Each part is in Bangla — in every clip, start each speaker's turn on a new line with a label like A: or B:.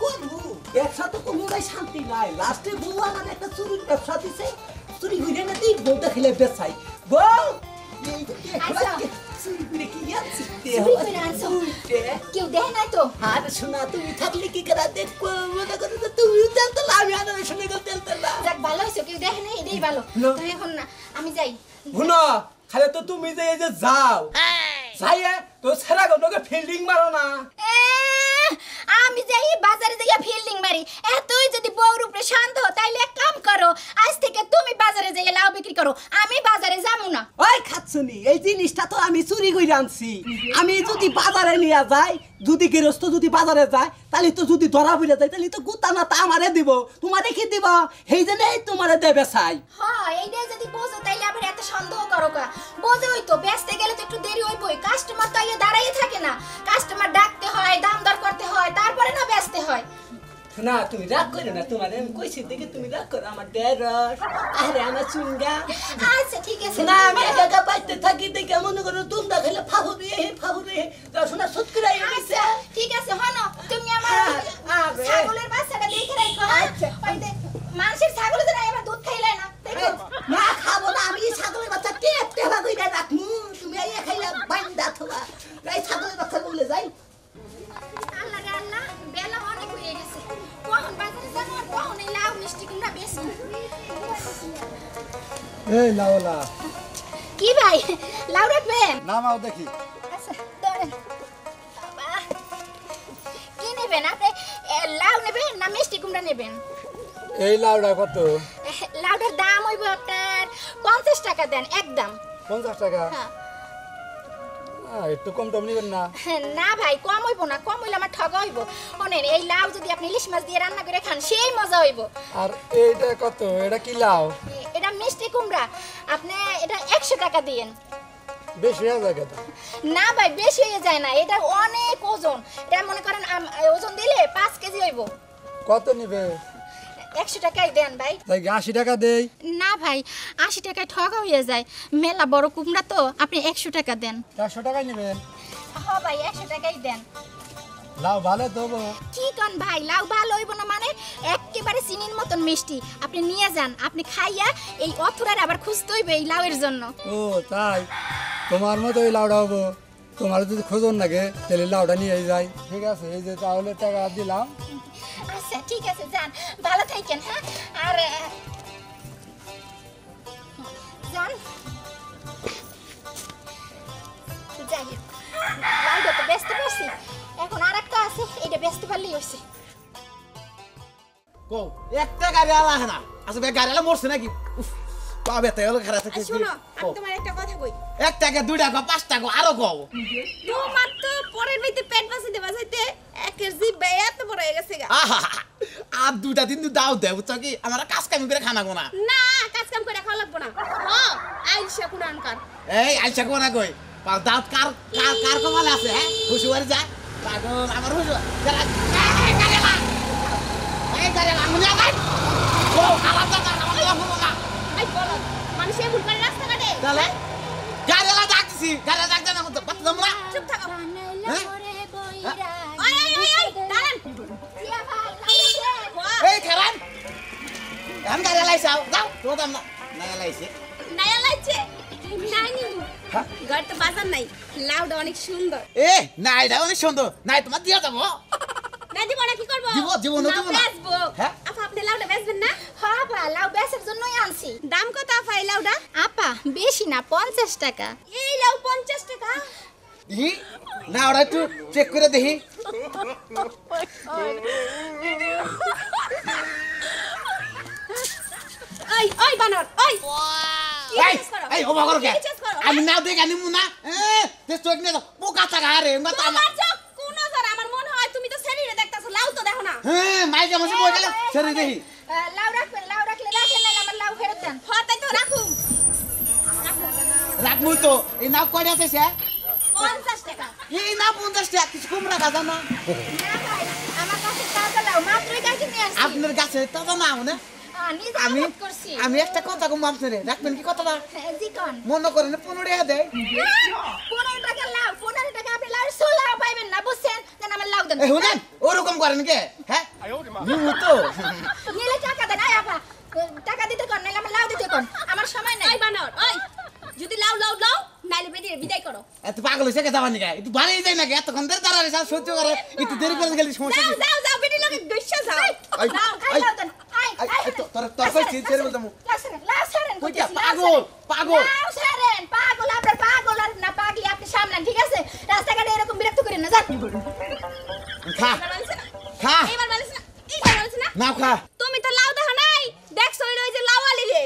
A: করবো ব্যবসা তো কোনো ভাই শান্তি নাই লাস্টে বউ আমার একটা চুরির ব্যবসা দিছে চুরি হইলে না তুই বউটা খেলে বেচাই বউ এই তো চুরি করে কি যাচ্ছি
B: কেউ দেখে নাই তো
A: আর শোনা তুমি থাকলে কি করা দেখবো মনে করো তো তুমিও তেলতে আমি আর শুনে গেল তেলতে
B: যাক ভালো হয়েছে কেউ দেখে নাই এটাই ভালো তুমি এখন না আমি যাই
A: শুনো খালি তো তুমি যে এই যে যাও যাইয়ে তো ছেড়া গনকে ফিল্ডিং মারো না
B: আমি যাই বাজারে যাইয়া ফিল্ডিং মারি এতই যদি বউর উপরে সন্দেহ তাইলে এক কাম করো আজ থেকে তুমি বাজারে যাইয়া লাউ বিক্রি করো আমি বাজারে যাবো না
A: ওই খাচ্ছনি এই জিনিসটা তো আমি চুরি করে আনছি আমি যদি বাজারে নিয়ে যাই যদি গৃহস্থ যদি বাজারে যায় তাহলে তো যদি ধরা পড়ে যায় তাহলে তো গুতা না তা আমারে দিব তোমারে কি দিব সেই জন্য তোমারে দেবে চাই
B: হ্যাঁ এইটাই যদি বোঝো তাইলে আবার এত সন্দেহ করো কা বোঝো হই তো বেচতে গেলে তো একটু দেরি হইবই কাস্টমার তো আইয়া দাঁড়াইয়ে থাকে না কাস্টমার ডাকতে হয় দাম দর করতে হয় তারপরে না বেচতে হয়
A: না তুমি রাগ করো না তোমারে আমি কইছি দেখে তুমি রাগ করো আমার ডেরস আরে আমার চুঙ্গা
B: আচ্ছা ঠিক আছে
A: না আমি একা বাইতে থাকি দেখে মনে করো তোমরা খেলে ফাহুরে তা শোনা সুৎকরাই গেছে
B: ঠিক আছে হনো তুমি আমার ছাগলের বাচ্চাটা দেখে রাখো আচ্ছা ওই দেখ মানুষের ছাগল তো এবার দুধ খাইলে না দেখো
A: না খাবো না আমি ছাগলের বাচ্চা টেপতে ভাগই না রাখমু তুমি আইয়া খাইলা বাইন্দা থবা এই ছাগলের বাচ্চা বলে যাই
B: আল্লাহ রে আল্লাহ বেলা অনেক হয়ে গেছে কখন বাজারে যাবো আর কখন এই লাউ মিষ্টি কুমড়া বেশি
C: এই লাউলা
B: কি ভাই লাউ রাখবেন
C: নামাও দেখি
B: আচ্ছা ধরেন বাবা কি নেবেন আপনি লাউ নেবেন না মিষ্টি কুমড়া নেবেন
C: এই লাউটা কত
B: লাউটার দাম হইব আপনার 50 টাকা দেন একদম
C: 50 টাকা
B: হ্যাঁ
C: একটু কম টম নিবেন না
B: না ভাই কম হইব না কম হইলে আমার ঠগা হইব শুনেন এই লাউ যদি আপনি ইলিশ মাছ দিয়ে রান্না করে খান সেই মজা হইব
C: আর এইটা কত এটা কি লাউ
B: এটা মিষ্টি কুমড়া আপনি এটা 100 টাকা দিয়েন
C: বেশি হয়ে যায় কত
B: না ভাই বেশি হয়ে যায় না এটা অনেক ওজন এটা মনে করেন ওজন দিলে 5 কেজি হইব
C: কত নিবে
B: 100 টাকাই দেন ভাই
C: তাই 80 টাকা দেই
B: না ভাই 80 টাকায় ঠগা হয়ে যায় মেলা বড় কুমড়া তো আপনি 100 টাকা দেন
C: 400 টাকা নেবেন
B: হ্যাঁ ভাই 100 টাকাই দেন
C: লাউ ভালো দেবো
B: কি কোন ভাই লাউ ভালো হইব না মানে একেবারে চিনির মতন মিষ্টি আপনি নিয়ে যান আপনি খাইয়া এই অথুরার আবার খুঁজতে হইবে এই লাউয়ের জন্য
C: ও তাই তোমার মতো ওই লাউটা হবো তোমার যদি খোঁজন লাগে তাহলে লাউটা নিয়ে যাই ঠিক আছে এই যে তাহলে টাকা দিলাম
B: আচ্ছা ঠিক আছে যান ভালো থাকেন হ্যাঁ আর যান যাই লাউটা তো বেচতে পারছি এখন আর একটা আছে এটা বেচতে পারলেই হয়েছে
D: কও একটা গাড়ি আলা না আচ্ছা গাড়ি আলা মরছে নাকি পাবে তাই হলো খারাপ থেকে
E: শোনো আমি তোমার একটা কথা কই
D: এক টাকা দুই টাকা পাঁচ টাকা আরো কও
E: তোমার তো পরের বাইতে পেট বাঁচাইতে একের জিভ এত বড় হয়ে গেছে গা
D: আর দুইটা দিন দাও দেব বুঝছো কি আমরা কাজ কাম করে খানা গোনা
E: না কাজ কাম করে খাওয়া লাগবো না হ্যাঁ আইসা কুরআনকার
D: এই আইসা কোনা কই দাঁত কার কার কার কমাল আছে হ্যাঁ হুশুয়ার যা পাগল আমার হুশুয়ার গাড়ি গাড়ি এই গাড়ি আমি না গাই ও খারাপ দাদা আমার লাগবো না
E: আই বলো মানুষে ভুল করে রাস্তা কাটে
D: তাহলে গাড়ি ডাকছি গাড়ি ডাকতে না তো বাচ্চা তোমরা
E: চুপ থাকো
D: হ্যাঁ
E: ওই দাঁড়ান
D: এই খারাপ আমি গাড়ি লাইছাও যাও তো দাম না না লাইছে
E: নায়া লাইছে নাই নি ঘর তো বাজার নাই লাউডা অনেক সুন্দর
D: এ না এটা অনেক সুন্দর নাই তোমার দিয়া যাবো
E: না দিব না কি করব
D: দিব না দিব না
E: বেচবো
D: হ্যাঁ
E: আপা আপনি লাউডা বেচবেন না
B: হ্যাঁ আপা লাউ বেচার জন্যই আনছি
E: দাম কত আপা এই লাউডা
B: আপা বেশি না 50 টাকা
E: এই লাউ 50 টাকা
D: দেখি না ওরা একটু চেক করে দেখি
E: ওই ওই বানর ওই
D: এই এই ওবা করো কে আমি না দেখি আনিমু না তে চোখ নে পোকা থাকা রে মত আমার
E: তোমার চোখ কোন নজর আমার মনে হয় তুমি তো শরীরে দেখতাছো লাউ তো দেখো না
D: হ্যাঁ মাইকে মশে বই গেল সরি দেখি
B: লাউ রাখবেন লাউ রাখলে রাখেন না আমার লাউ ফেরত দেন
E: হ্যাঁ তাই তো রাখুম
D: রাখমু তো এই নাও কয়টা আছে সে
E: 50 টাকা
D: এই না 50 টাকা কিছু কম রাখা যায় না
B: না ভাই আমার কাছে তাজা লাউ মাত্রই কাটে নিয়ে আসছি
D: আপনার কাছে তো না না
B: নিজে
D: আমি
B: আবাদ করছি
D: আমি একটা কথা কম আপনারে রাখবেন কি কথাটা
B: জি কোন
D: মনে করেন 15 টাকা দেয়
B: 15 টাকা লাউ 15 টাকা আপনি লাউ সোলা পাইবেন না বুঝছেন দেন আমার লাউ দেন
D: এই হুনেন ওরকম করেন কে হ্যাঁ নিমু তো
B: নিলে টাকা দেন আয় আপা টাকা দিতে কোন নাইলে আমার লাউ দিতে কোন আমার সময় নাই
E: ওই বানর ওই যদি লাউ লাউ লাউ নাইলে বেরিয়ে বিদায় করো
D: এত পাগল হইছে কে যাবানি গা একটু বাড়ি যাই না গে এতক্ষণ ধরে দাঁড়ারে সব সহ্য করে একটু দেরি করে গেলি সমস্যা
E: যাও
D: কি
E: যাও যাও বেরিয়ে লোকে গইসা যাও
D: আই
B: লাউ
D: আই
B: লাউ দেন আয়
D: আই তোর কইছি ছেড়ে বলতাম
B: লাউ সারেন
D: কইটা পাগল
B: লাউ সারেন পাগল আপনার পাগল আর না পাগলি আপনি সামলান ঠিক আছে রাস্তাঘাটে এরকম বিরক্ত করেন না যান
D: খা
E: এবার বলছ না
D: খা
E: এবার বলছ না এইবার বলছ না
D: নাও খা
E: তুমি তো লাউ দেখো নাই দেখছো ওই যে লাউ আলি রে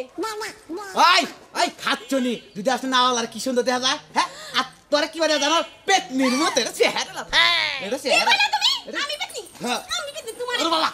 D: আই আই খাচ্ছনি যদি আসলে না আর কি সুন্দর দেখা যায় হ্যাঁ আর তোরা কি বলে জানো পেট নির্মত এটা চেহারা এটা চেহারা
E: তুমি আমি পেতনি
D: হ্যাঁ
E: আমি পেতনি তোমার
D: ওরে বাবা